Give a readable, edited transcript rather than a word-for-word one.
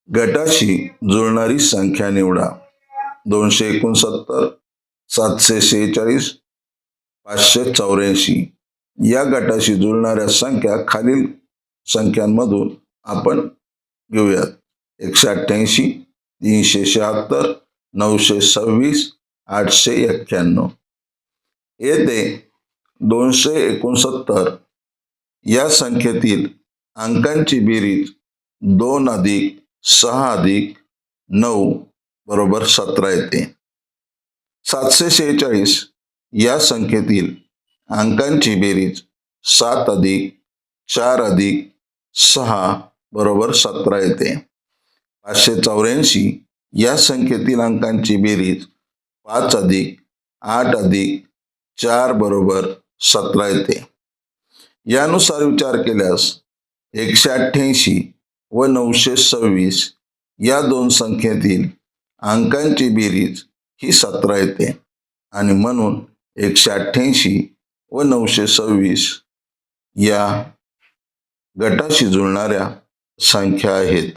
गटाशी जुळणारी संख्या निवडा. 269, 746, 584. या गटाशी जुळणाऱ्या संख्या खालील संख्यांमधून आपण घेऊयात. 188, 376, 926, 891. येथे 269 या संख्येतील अंकांची बेरीज 2 अधिक 6 अधिक 9 बरोबर 17 येते. 746 या संख्येतील अंकांची बेरीज 7 अधिक 4 अधिक 6 बरोबर 17 येते. 584 या संख्येतील अंकांची बेरीज 5 अधिक 8 अधिक 4 बरोबर 17 येते. यानुसार विचार केल्यास 188 व 926 या दोन संख्येतील अंकांची बेरीज ही 17 येते आणि म्हणून 188 व 926 या गटाशी जुळणाऱ्या संख्या आहेत.